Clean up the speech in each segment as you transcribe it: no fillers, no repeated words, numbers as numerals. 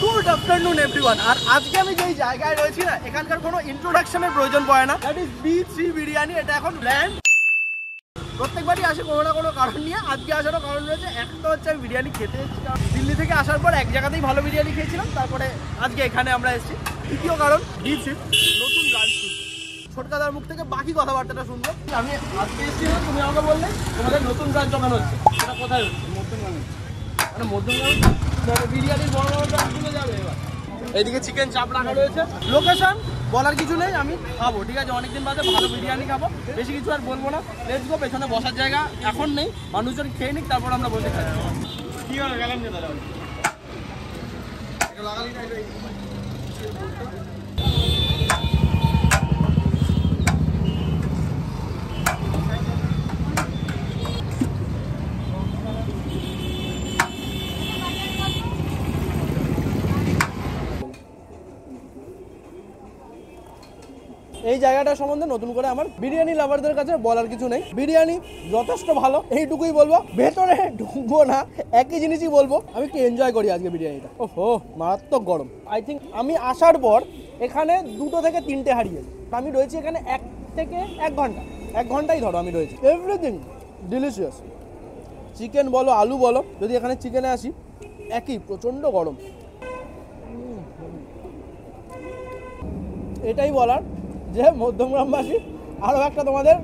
Good afternoon everyone. আর আজকে আমি যেই জায়গায় রয়েছি না, এখানকার কোনো ইন্ট্রোডাকশনের প্রয়োজন পড়ে না। That is B3 biryani. এটা এখন ব্র্যান্ড। প্রত্যেকবারই আসে কোনো না কোনো কারণ নিয়ে। আজকে আসারও কারণ রয়েছে। একটা হচ্ছে আমি বিরিয়ানি খেতে এসেছি, দিল্লি থেকে আসার পর এক জায়গাতেই ভালো বিরিয়ানি খেয়েছিলাম, তারপরে আজকে এখানে আমরা এসেছি। দ্বিতীয় কারণ B3 নতুন ব্রাঞ্চ খুলছে। ছোটকাদার মুখ থেকে বাকি কথাবার্তাটা শুনবো। আমি আজকে এসেছি, তুমি আমাকে বললে তোমাদের নতুন ব্রাঞ্চ ওখানে হচ্ছে। সেটা কোথায় হচ্ছে? মধ্যমগ্রামে। মানে মধ্যমগ্রামে বিরিয়ানির বড় বড় ব্রাঞ্চ খুলে যাবে এবার। এইদিকে চিকেন চাপ রাখা রয়েছে। লোকেশন বলার কিছু নেই, আমি খাবো, ঠিক আছে? অনেকদিন বাদে ভালো বিরিয়ানি খাবো, বেশি কিছু আর বলবো না। Let's go. পেছনে বসার জায়গা এখন নেই, মানুষজন খেয়ে নিক, তারপর আমরা বসে খাই। কি হবে গেলাম যে দাদা লাগালি না। এই জায়গাটা সম্বন্ধে নতুন করে আমার বিরিয়ানি লাভারদের কাছে বলার কিছু নেই। বিরিয়ানি যথেষ্ট ভালো, এইটুকুই বলবো। ভেতরে ঢুকবো না, একই জিনিসই বলবো। আমি একটু এনজয় করি আজকে বিরিয়ানিটা। ওহো, মারাত্মক গরম। আই থিঙ্ক আমি আসার পর এখানে 2 থেকে 3টে হারিয়ে। আমি রয়েছি এখানে 1 থেকে 1 ঘন্টা, 1 ঘন্টাই ধরো আমি রয়েছি। Everything delicious. চিকেন বলো, আলু বলো, যদি এখানে চিকেনে আসি একই, প্রচণ্ড গরম। এটাই বলার যে মধ্যমগ্রামবাসী আরও একটা তোমাদের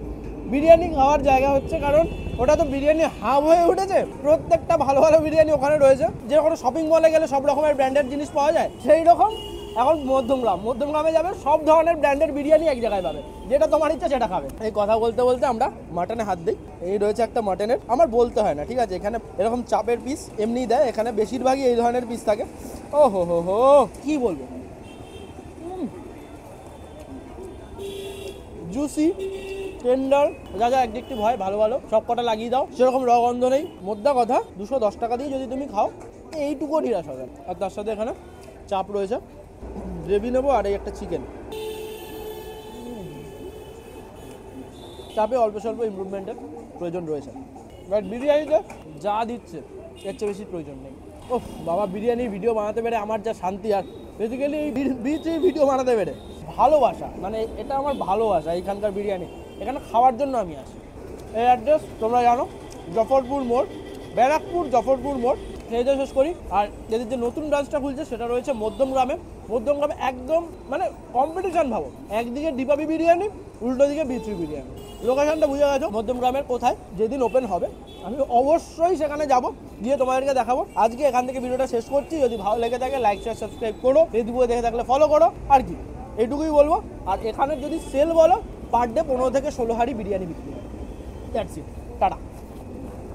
বিরিয়ানি খাওয়ার জায়গা হচ্ছে, কারণ ওটা তো বিরিয়ানি হাব হয়ে উঠেছে। প্রত্যেকটা ভালো ভালো বিরিয়ানি ওখানে রয়েছে। যে কোনো শপিং মলে গেলে সব রকমের ব্র্যান্ডেড জিনিস পাওয়া যায়, সেই রকম এখন মধ্যমগ্রামে যাবে, সব ধরনের ব্র্যান্ডের বিরিয়ানি এক জায়গায় পাবে। যেটা তোমার ইচ্ছা সেটা খাবে। এই কথা বলতে বলতে আমরা মাটনে হাত দিই। এই রয়েছে একটা মাটনের, আমার বলতে হয় না, ঠিক আছে? এখানে এরকম চাপের পিস এমনিই দেয়, এখানে বেশিরভাগই এই ধরনের পিস থাকে। ও হো হো হো, কী বলবো, জুসি, টেন্ডার, যা যা অ্যাডজেক্টিভ হয় ভালো ভালো সব কটা লাগিয়ে দাও। সেরকম রগন্ধ নেই। মোদ্দা কথা 210 টাকা দিয়ে যদি তুমি খাও এইটুকু নিরাশ হবে। আর তার সাথে এখানে চাপ রয়েছে, গ্রেভি নেবো, আর এই একটা চিকেন। চাপে অল্প স্বল্প ইমপ্রুভমেন্টের প্রয়োজন রয়েছে, বাট বিরিয়ানিতে যা দিচ্ছে এর চেয়ে বেশি প্রয়োজন নেই। ওহ বাবা, বিরিয়ানির ভিডিও বানাতে পেরে আমার যা শান্তি। আর বেসিক্যালি এই বিরিয়ানির ভিডিও বানাতে পেরে ভালোবাসা, মানে এটা আমার ভালোবাসা। এইখানকার বিরিয়ানি, এখানে খাওয়ার জন্য আমি আসি। এই অ্যাড্রেস তোমরা জানো, জফরপুর মোড়, ব্যারাকপুর জফরপুর মোড়। সেইটা শেষ করি। আর এদের যে নতুন ব্রাঞ্চটা খুলছে সেটা রয়েছে মধ্যমগ্রামে একদম মানে কম্পিটিশন ভাবো। একদিকে ডিপাবি বিরিয়ানি, উল্টো দিকে B3 বিরিয়ানি। লোকেশনটা বুঝে গেছো মধ্যমগ্রামের কোথায়। যেদিন ওপেন হবে আমি অবশ্যই সেখানে যাব, গিয়ে তোমাদেরকে দেখাবো। আজকে এখান থেকে ভিডিওটা শেষ করছি। যদি ভালো লেগে থাকে লাইক শেয়ার সাবস্ক্রাইব করো, ফেসবুকে দেখে থাকলে ফলো করো। আর কি, এইটুকুই বলবো। আর এখানে যদি সেল বলো, পার ডে 15 থেকে 16 হাঁড়ি বিরিয়ানি বিক্রি। That's it, tata.